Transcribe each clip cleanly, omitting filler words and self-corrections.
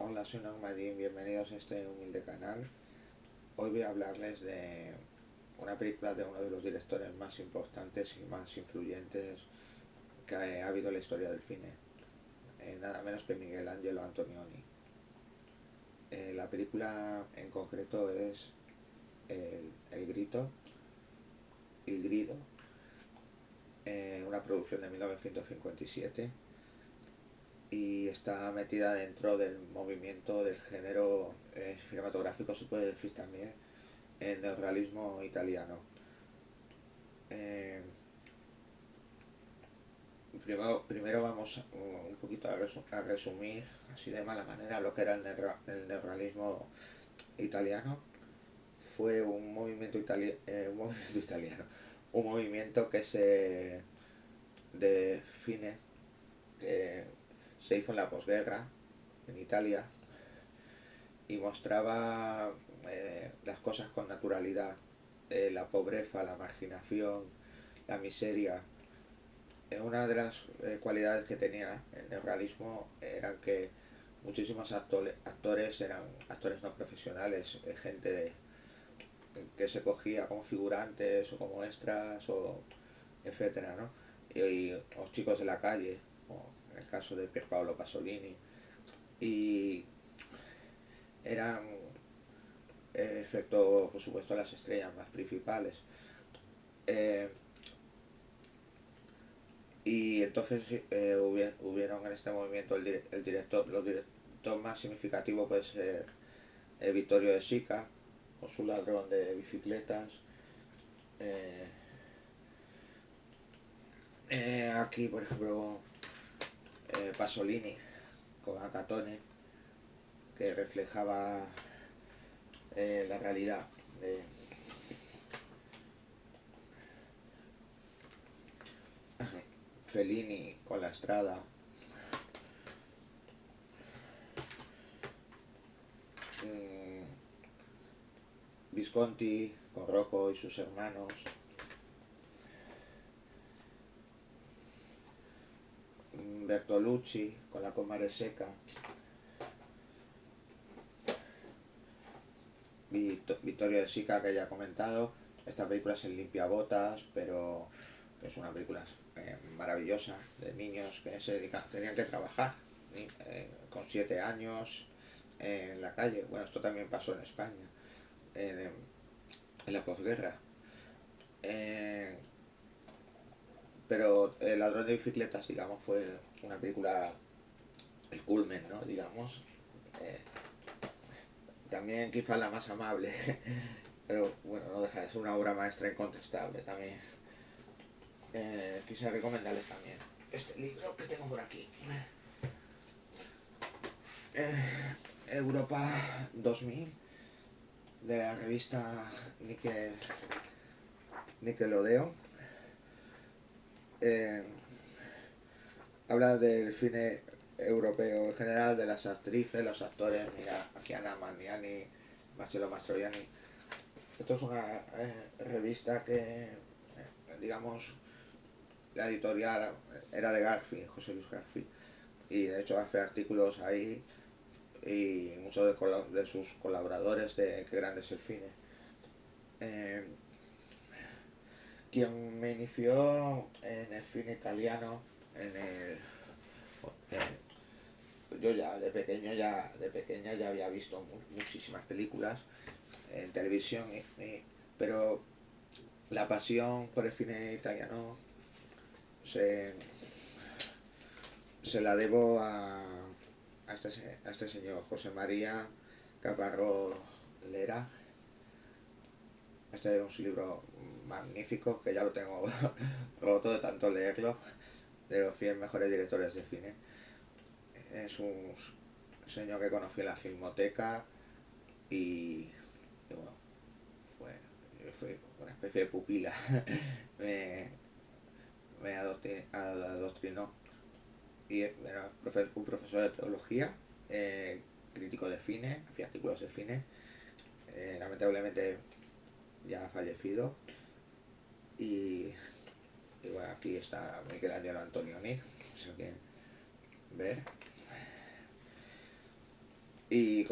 Hola, soy Normadín, bienvenidos a este humilde canal. Hoy voy a hablarles de una película de uno de los directores más importantes y más influyentes que ha habido en la historia del cine, nada menos que Miguel Ángelo Antonioni. La película en concreto es El Grito, Il Grido, una producción de 1957 y está metida dentro del movimiento del género cinematográfico, se puede decir también, el neorrealismo italiano. Eh, primero vamos un poquito a resumir, así de mala manera, lo que era el neorrealismo italiano. Fue un movimiento italiano, un movimiento que se define, que se hizo en la posguerra en Italia y mostraba las cosas con naturalidad, la pobreza, la marginación, la miseria. Una de las cualidades que tenía el realismo era que muchísimos actores eran actores no profesionales, que se cogía como figurantes o como extras o etcétera, ¿no? Y los chicos de la calle, como en el caso de Pierpaolo Pasolini, y eran excepto por supuesto las estrellas más principales. Eh, y entonces hubieron en este movimiento el director, los director más significativo puede ser Vittorio De Sica, con su ladrón de bicicletas. Eh, Aquí, por ejemplo, Pasolini, con Acatone, que reflejaba la realidad de Fellini, con La Strada. mm, Visconti, con Rocco y sus hermanos. Bertolucci, con La Comare Seca. Vittorio De Sica, que ya he comentado. Esta película es el Limpiabotas, pero es una película maravillosa de niños que tenían que trabajar con 7 años en la calle. Bueno, esto también pasó en España, en, en la posguerra. Eh, pero El ladrón de bicicletas, digamos, fue una película, el culmen, ¿no? Digamos. Eh, También quizá la más amable, pero bueno, no deja de ser una obra maestra incontestable también. Quisiera recomendarles también este libro que tengo por aquí. Europa 2000, de la revista Nickelodeon. Eh, Habla del cine europeo en general, de las actrices, los actores. Mira, aquí Anna Magnani, Marcello Mastroianni. Esto es una revista que, digamos, la editorial era de Garfield, José Luis Garfield, y de hecho hace artículos ahí y muchos de sus colaboradores de Qué grande es el cine. Eh, Quien me inició en el cine italiano, en el, yo ya de pequeño de pequeña ya había visto muchísimas películas en televisión, pero la pasión por el cine italiano se, se la debo a este señor José María Caparrós Lera. Este es un libro magnífico que ya lo tengo roto de tanto leerlo, de los 100 mejores directores de cine. Es un señor que conocí en la Filmoteca y bueno, fue una especie de pupila. me, adoctrinó y era un profesor de teología, crítico de cine, hacía artículos de cine, lamentablemente ya ha fallecido. Y bueno, aquí está Michelangelo Antonioni, si lo quieren ver. Y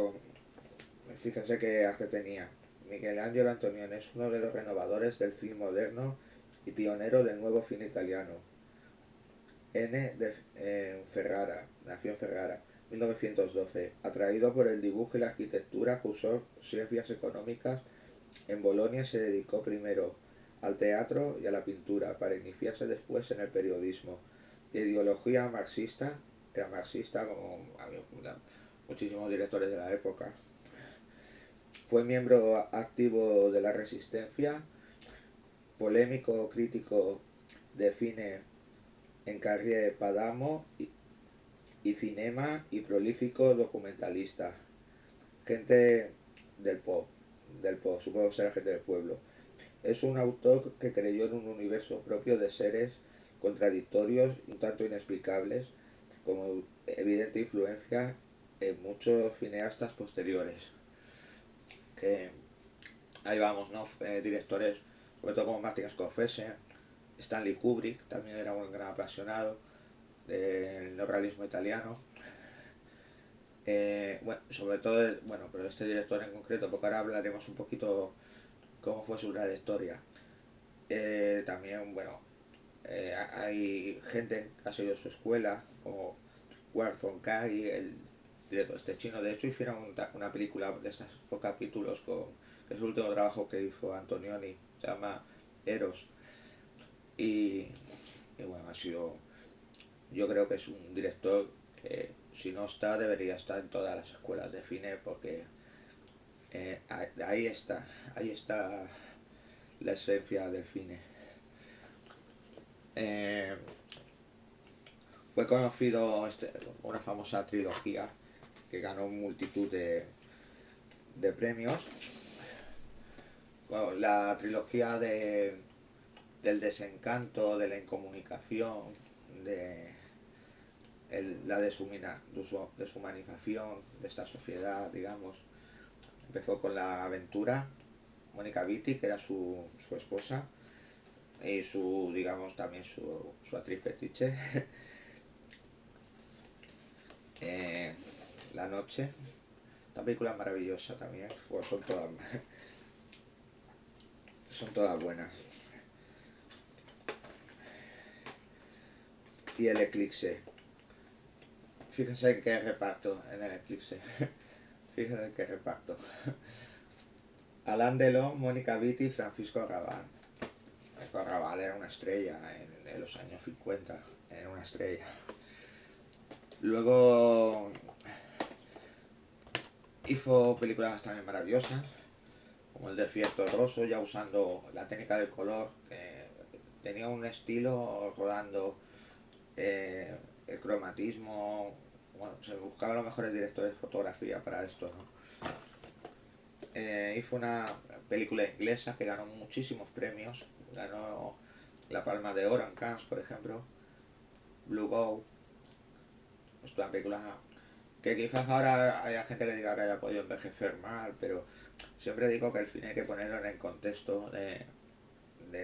fíjense qué arte tenía. Michelangelo Antonioni es uno de los renovadores del film moderno y pionero del nuevo cine italiano. Ferrara, nació en Ferrara, 1912. Atraído por el dibujo y la arquitectura, cursó ciencias económicas en Bolonia y se dedicó primero al teatro y a la pintura, para iniciarse después en el periodismo. De ideología marxista, era marxista como había muchísimos directores de la época. Fue miembro activo de la Resistencia, polémico crítico de cine en Carrie Padamo y Cinema y prolífico documentalista. Gente del pop, supongo que será gente del pueblo. Es un autor que creyó en un universo propio de seres contradictorios y un tanto inexplicables, como evidente influencia en muchos cineastas posteriores. Que ahí vamos, ¿no? Directores, sobre todo como Martin Scorsese, Stanley Kubrick, también era un gran apasionado del neorrealismo italiano. Bueno, sobre todo, bueno, pero este director en concreto, porque ahora hablaremos un poquito cómo fue su trayectoria. También, bueno, hay gente que ha seguido su escuela, como Wang Fengkai, el director este chino. De hecho, hicieron una película de estos capítulos, que es el último trabajo que hizo Antonioni, se llama Eros. Y, y bueno, ha sido, yo creo que es un director que si no está, debería estar en todas las escuelas de cine, porque ahí está la esencia del cine. Eh, Fue conocido una famosa trilogía que ganó multitud de premios. Bueno, la trilogía del desencanto, de la incomunicación, de la deshumanización de esta sociedad, digamos. Empezó con la aventura, Mónica Vitti, que era su esposa, y digamos, también su actriz fetiche. eh, La noche, la película es maravillosa también, pues son todas buenas. Y el eclipse, fíjense en qué reparto en el eclipse. Fíjense en qué reparto. Alain Delon, Mónica Vitti y Francisco Arrabal. Francisco Arrabal era una estrella en los años 50, era una estrella. Luego hizo películas también maravillosas, como El desierto roso, ya usando la técnica del color, que tenía un estilo rodando el cromatismo. Bueno, se buscaban los mejores directores de fotografía para esto, ¿no? Hizo una película inglesa que ganó muchísimos premios. Ganó la Palma de Oro en Cannes, por ejemplo. Blue Bow. Es una película que quizás ahora haya gente que diga que haya podido envejecer mal, pero siempre digo que el cine hay que ponerlo en el contexto de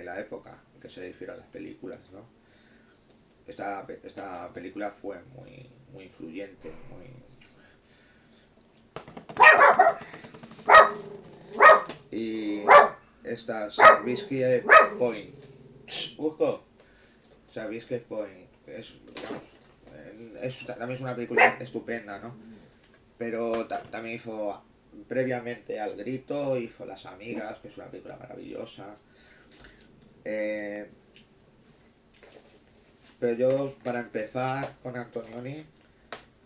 la época en que se hicieron las películas, ¿no? Esta película fue muy influyente, muy... Y esta Sabrisky Point. Busco. Sabrisky Point. También es una película estupenda, ¿no? Pero también hizo previamente Al Grito, hizo Las Amigas, que es una película maravillosa. Eh, pero yo, para empezar con Antonioni,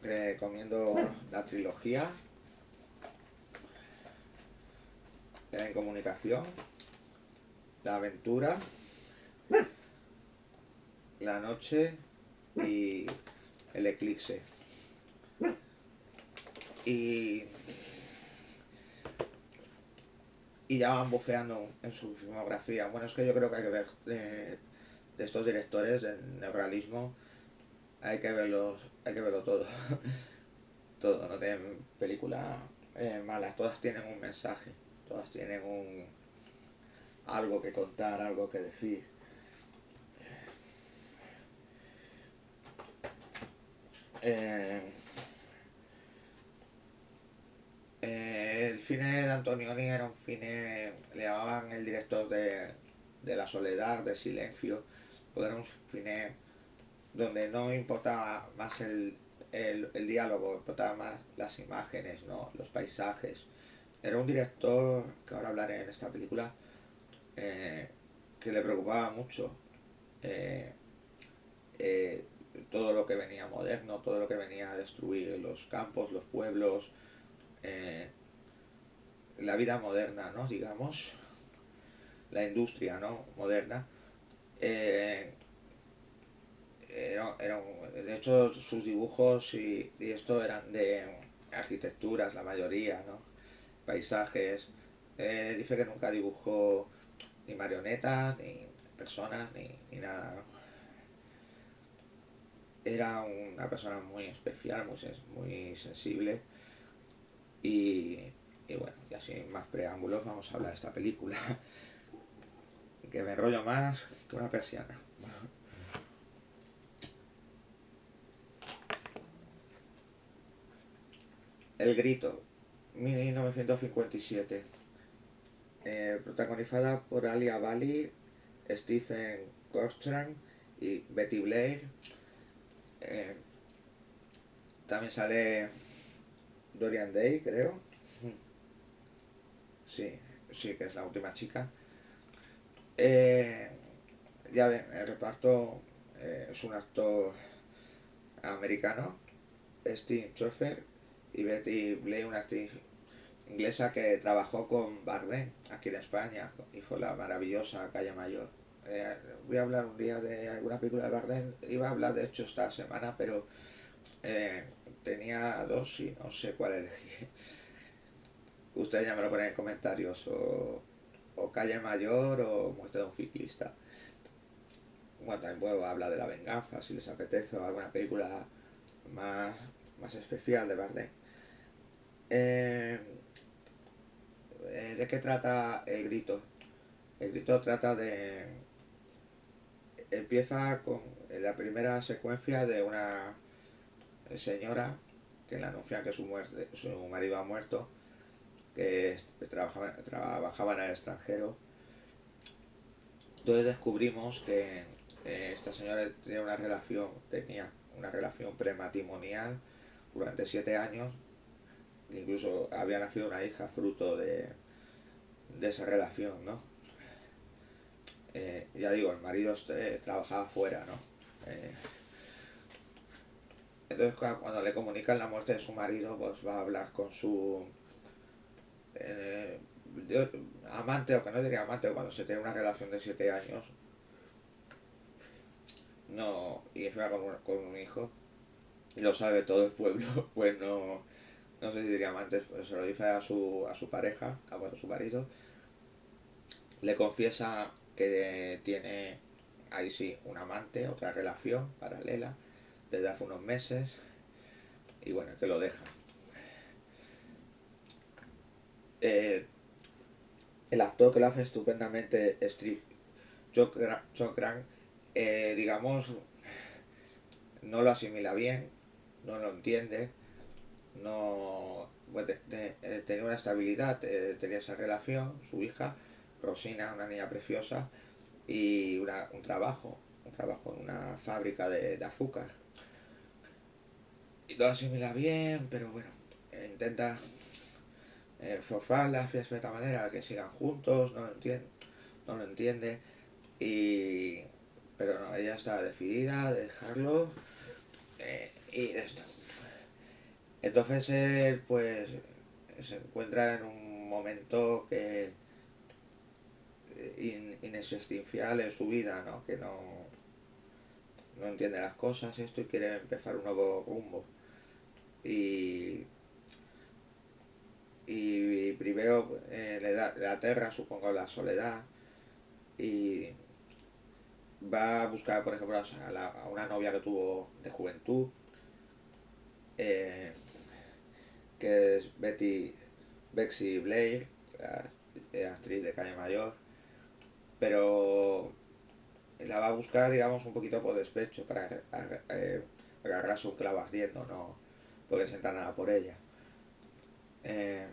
recomiendo la trilogía de la incomunicación, La aventura, La noche y El eclipse. Y, y ya van bufeando en su filmografía. Bueno, es que yo creo que hay que ver de estos directores del neorrealismo, hay que verlo todo. Todo, no tienen películas malas, todas tienen un mensaje, todas tienen algo que contar, algo que decir. Eh, cine de Antonioni era un cine, le llamaban el director de la soledad, del silencio, porque era un cine donde no importaba más el diálogo, importaba más las imágenes, ¿no? Los paisajes. Era un director, que ahora hablaré en esta película, eh, que le preocupaba mucho eh, eh, todo lo que venía moderno, todo lo que venía a destruir los campos, los pueblos, eh, la vida moderna, ¿no? Digamos, la industria, ¿no? Moderna. Eh, de hecho, sus dibujos y esto eran de arquitecturas, la mayoría, ¿no? Paisajes. Dice que nunca dibujó ni marionetas, ni personas, ni nada, ¿no? Era una persona muy especial, muy sensible y, y bueno, ya sin más preámbulos vamos a hablar de esta película, que me enrollo más que una persiana. El Grito, 1957, protagonizada por Alia Bali, Stephen Corcoran y Betty Blair. Eh, También sale Dorian Day, creo. Sí, sí, que es la última chica. Eh, ya ven, el reparto es un actor americano, Steve Schoeffer, y Betty Blair, una actriz inglesa que trabajó con Bardem aquí en España y fue la maravillosa Calle Mayor. Voy a hablar un día de alguna película de Bardem, iba a hablar de hecho esta semana, pero eh, tenía dos y no sé cuál elegir. Ustedes ya me lo ponen en comentarios, o Calle Mayor o Muerte de un ciclista. Bueno, también puedo hablar de La Venganza si les apetece, o alguna película más, más especial de Bardem. Eh, ¿De qué trata El Grito? El Grito trata de... Empieza con la primera secuencia de una señora que le anuncia que su marido ha muerto, que trabajaba en el extranjero. Entonces descubrimos que esta señora tenía una relación prematrimonial durante 7 años. Incluso había nacido una hija fruto de esa relación, ¿no? Ya digo, el marido trabajaba fuera, ¿no? Eh, entonces cuando le comunican la muerte de su marido, pues va a hablar con su eh, amante, o que no diría amante, cuando se tiene una relación de 7 años, no, y encima con un hijo, y lo sabe todo el pueblo, pues no sé si diría amante, pues se lo dice a su pareja, a su marido, le confiesa que tiene, ahí sí, un amante, otra relación paralela, desde hace unos meses, y bueno, que lo deja. Eh, el actor que lo hace estupendamente, Steve Chokran, digamos, no lo asimila bien, no lo entiende, no bueno, tenía una estabilidad, tenía esa relación, su hija, Rosina, una niña preciosa, y un trabajo en una fábrica de azúcar. Y lo asimila bien, pero bueno, intenta forzarla de cierta manera, que sigan juntos, no lo entiende, y pero no, ella está decidida a dejarlo, y esto. Entonces él pues se encuentra en un momento que inexistencial en su vida, ¿no? Que no entiende las cosas esto y quiere empezar un nuevo rumbo. Y, y primero le aterra, supongo, la soledad y va a buscar, por ejemplo, a una novia que tuvo de juventud, eh, que es Bexy Blair, actriz de Calle Mayor, pero la va a buscar, digamos, un poquito por despecho, para agarrarse un clavo ardiendo, no puede sentar nada por ella. Eh,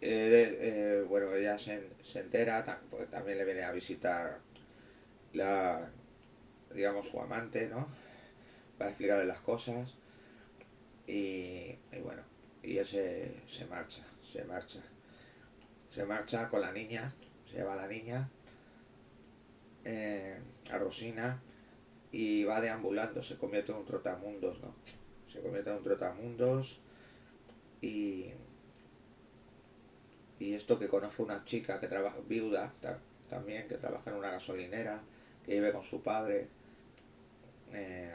Bueno, ella se entera, porque también le viene a visitar la, digamos, su amante, ¿no? Para explicarle las cosas y bueno, y él se marcha, se marcha. Se marcha con la niña, se lleva a la niña, a Rosina, y va deambulando, se convierte en un trotamundos, ¿no? Se convierte en un trotamundos y, y esto que conoce una chica que trabaja, viuda también, que trabaja en una gasolinera, que vive con su padre,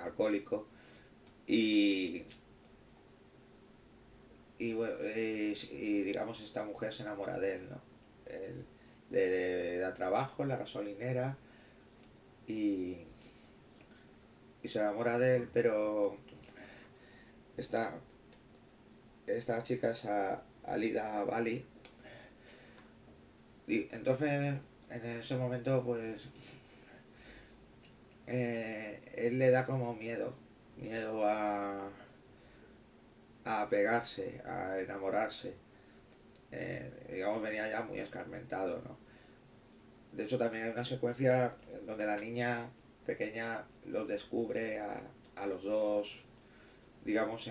alcohólico, y, y digamos esta mujer se enamora de él, ¿no? Él, da trabajo en la gasolinera y, y se enamora de él, pero esta, esta chica es Alida Bali. Y entonces, en ese momento, pues, él le da como miedo a pegarse, a enamorarse. Digamos, venía ya muy escarmentado, ¿no? De hecho, también hay una secuencia en donde la niña pequeña los descubre a los dos, digamos,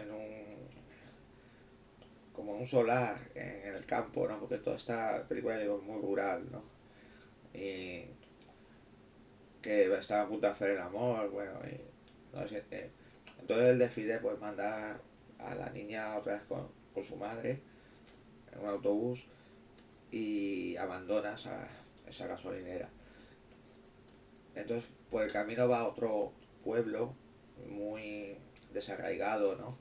como un solar en el campo, ¿no? Porque toda esta película digo, es muy rural, ¿no? Y que estaba a punto de hacer el amor, bueno, y no sé, entonces él decide pues mandar a la niña otra vez con su madre en un autobús y abandona esa gasolinera. Entonces por el camino va a otro pueblo muy desarraigado, ¿no?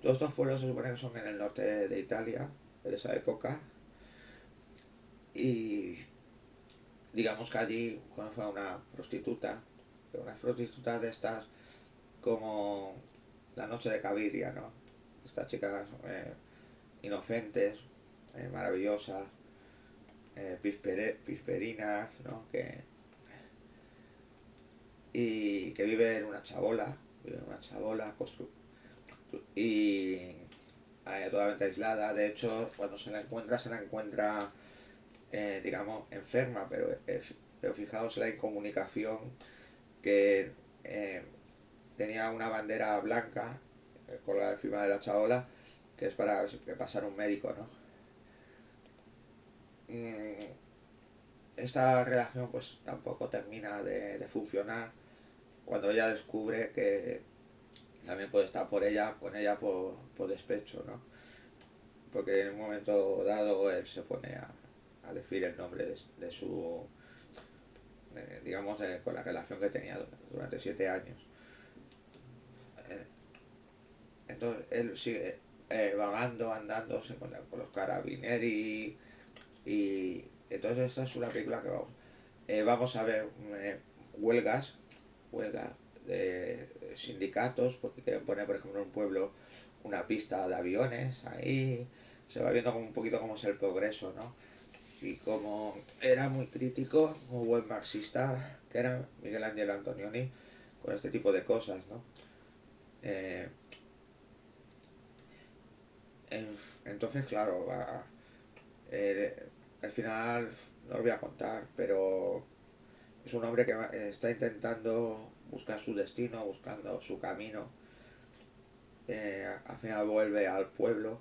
Todos estos pueblos se supone que son en el norte de Italia, de esa época, y digamos que allí conoce a una prostituta de estas como La Noche de Caviria, ¿no? Estas chicas inocentes, maravillosas, pisperinas, ¿no? Y que vive en una chabola y totalmente aislada. De hecho, cuando se la encuentra, digamos, enferma, pero fijaos la incomunicación que tenía una bandera blanca colgada encima de la chabola, que es para que pasara un médico, ¿no? Mm, Esta relación pues tampoco termina de funcionar cuando ella descubre que también puede estar con ella por despecho, ¿no? Porque en un momento dado él se pone a decir el nombre de su, digamos, con la relación que tenía durante 7 años. Eh, entonces él sigue vagando, andando, se encuentra con los carabinieri y entonces esta es una película que vamos a ver huelgas, huelgas de sindicatos, porque quieren poner, por ejemplo, en un pueblo una pista de aviones, ahí se va viendo como un poquito cómo es el progreso, ¿no? Y como era muy crítico, muy buen marxista, que era Miguel Ángel Antonioni, con este tipo de cosas, ¿no? Eh, entonces, claro, al final no lo voy a contar, pero es un hombre que está intentando buscar su destino, buscando su camino. Al final vuelve al pueblo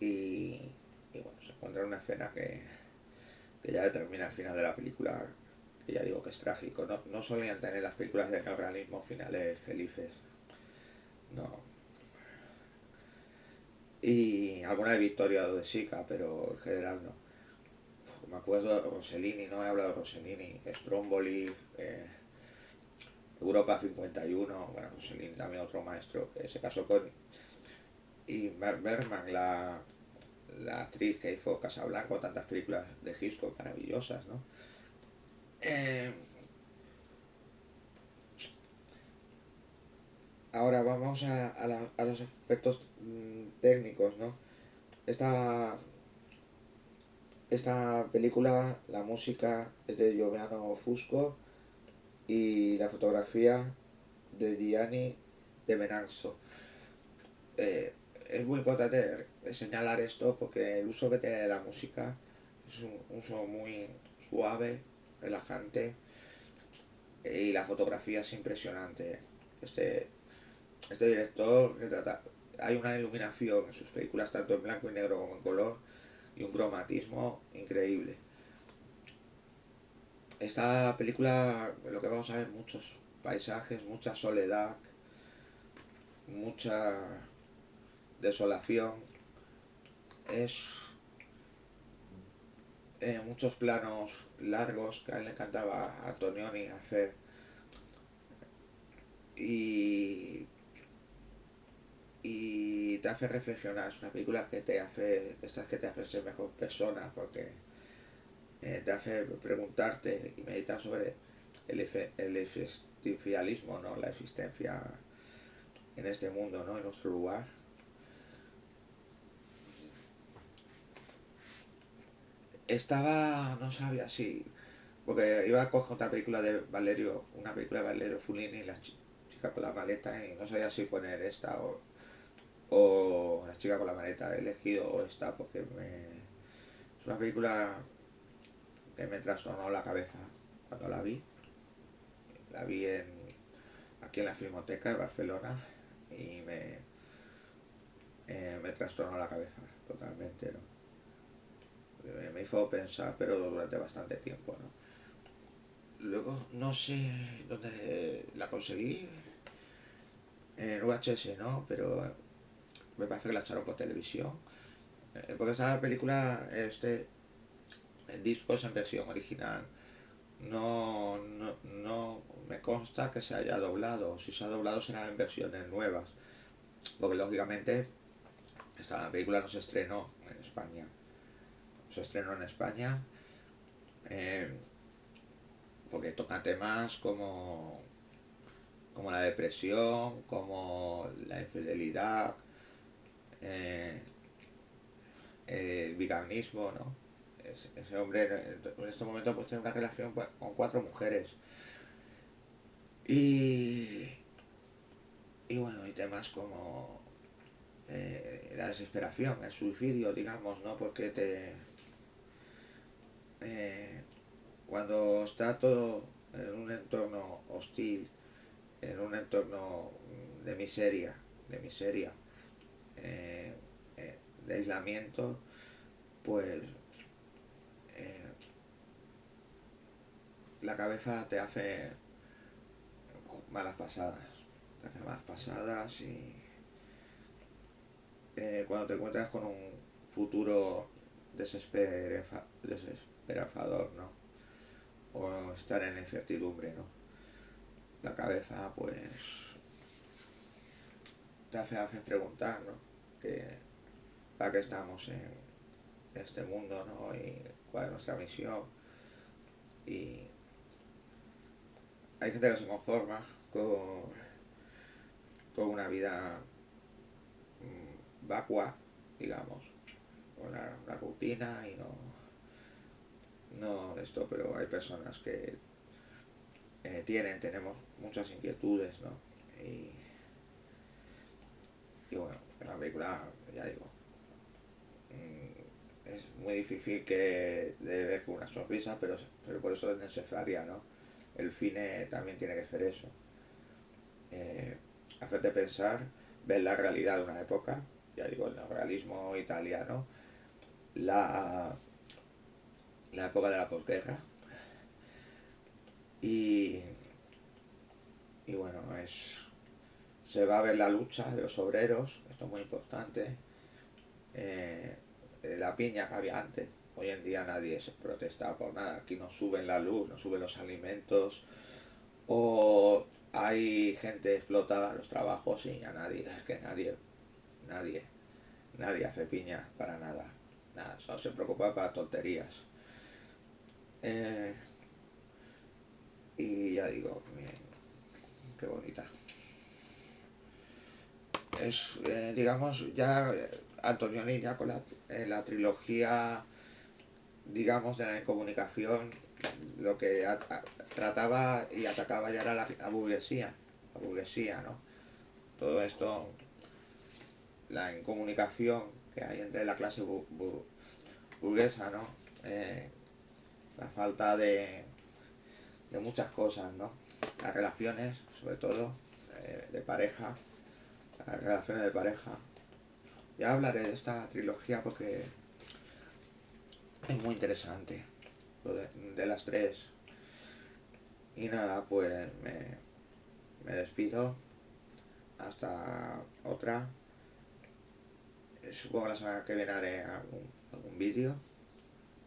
y, y bueno, se encuentra en una escena que ya determina el final de la película, que ya digo que es trágico. No, no solían tener las películas de neorrealismo finales felices, no. Y alguna de Victoria o de Sica, pero en general no. Me acuerdo de Rossellini, no he hablado de Rossellini, Stromboli, Europa 51, bueno, Rossellini también otro maestro que se casó con... Y Bergman, la actriz que hizo Casablanca, tantas películas de Hitchcock maravillosas, ¿no? Eh, Ahora vamos a los aspectos técnicos, ¿no? Esta, esta película, la música es de Giovanni Fusco y la fotografía de Gianni de Benanzo. Eh, es muy importante señalar esto porque el uso que tiene de la música es un uso muy suave, relajante, y la fotografía es impresionante. Este, este director retrata, hay una iluminación en sus películas tanto en blanco y negro como en color y un cromatismo increíble. Esta película, lo que vamos a ver, muchos paisajes, mucha soledad, mucha desolación, es muchos planos largos que a él le encantaba a Antonioni hacer, y, y te hace reflexionar. Es una película que te hace, estas que te hace ser mejor persona porque te hace preguntarte y meditar sobre el existencialismo, ¿no? La existencia en este mundo, ¿no? En nuestro lugar. Estaba, no sabía si, porque iba a coger otra película de Valerio, una película de Valerio Fulini, La chica con la maleta, y no sabía si poner esta o La chica con la maleta. He elegido esta porque es una película que me trastornó la cabeza cuando la vi. La vi aquí en la Filmoteca de Barcelona y me trastornó la cabeza totalmente, ¿no? Me hizo pensar, pero durante bastante tiempo, ¿no? Luego, no sé dónde la conseguí, en VHS, ¿no? Pero me parece que la echaron por televisión. Porque esta película, en discos en versión original. No me consta que se haya doblado. Si se ha doblado será en versiones nuevas. Porque lógicamente esta película no se estrenó en España. Se estrenó en España eh, porque toca temas como la depresión, como la infidelidad, eh, el veganismo, ¿no? Ese hombre en este momento pues tiene una relación con cuatro mujeres. Y, y bueno, y temas como la desesperación, el suicidio, digamos, ¿no? Porque eh, cuando está todo en un entorno hostil, en un entorno de miseria, eh, de aislamiento, pues eh, la cabeza te hace malas pasadas, te hace malas pasadas y cuando te encuentras con un futuro desesperanzador, ¿no? O estar en la incertidumbre, ¿no? La cabeza, pues, te hace preguntar, ¿no? Que, ¿para qué estamos en este mundo, ¿no? Y cuál es nuestra misión. Y hay gente que se conforma con una vida vacua, digamos, con una rutina y no esto, pero hay personas que tenemos muchas inquietudes, ¿no? Y, y bueno, en la película, ya digo, es muy difícil que de ver con una sonrisa, pero por eso es necesaria, ¿no? El cine también tiene que hacer eso. Eh, Hacerte pensar, ver la realidad de una época, ya digo, el neorrealismo italiano, la, la época de la posguerra, y, y bueno, se va a ver la lucha de los obreros, esto es muy importante, eh, la piña que había antes. Hoy en día nadie se protesta por nada. Aquí no suben la luz, no suben los alimentos. O hay gente explotada en los trabajos y a nadie, es que nadie, nadie hace piña para nada. Nada, solo se preocupa para tonterías. Eh, y ya digo, bien, qué bonita. Es, digamos, ya Antonioni ya con la trilogía, digamos, de la comunicación, lo que trataba y atacaba ya era la burguesía, ¿no? Todo esto, la incomunicación que hay entre la clase burguesa, ¿no? La falta de muchas cosas, ¿no? Las relaciones, sobre todo, de pareja, las relaciones de pareja. Ya hablaré de esta trilogía porque es muy interesante, lo de las tres. Y nada, pues me despido. Hasta otra. Supongo que la semana que viene haré algún vídeo.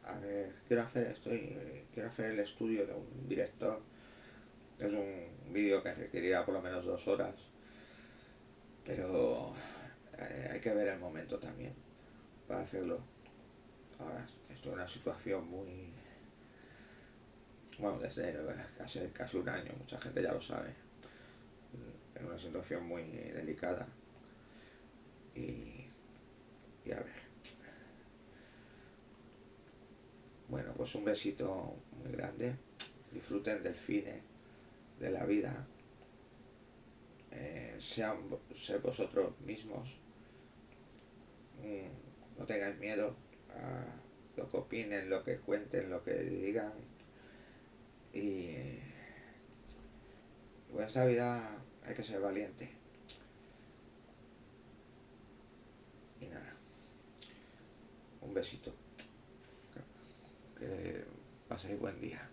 A ver, quiero hacer el estudio de un director. Es un vídeo que requerirá por lo menos 2 horas. Pero hay que ver el momento también para hacerlo. Ahora, esto es una situación muy... Bueno, desde casi un año, mucha gente ya lo sabe. Es una situación muy delicada. Y, y a ver. Bueno, pues un besito muy grande. Disfruten del cine, de la vida. Ser vosotros mismos. No tengáis miedo a lo que opinen, lo que cuenten, lo que digan. Y en esta vida hay que ser valiente. Y nada, un besito. Que paséis buen día.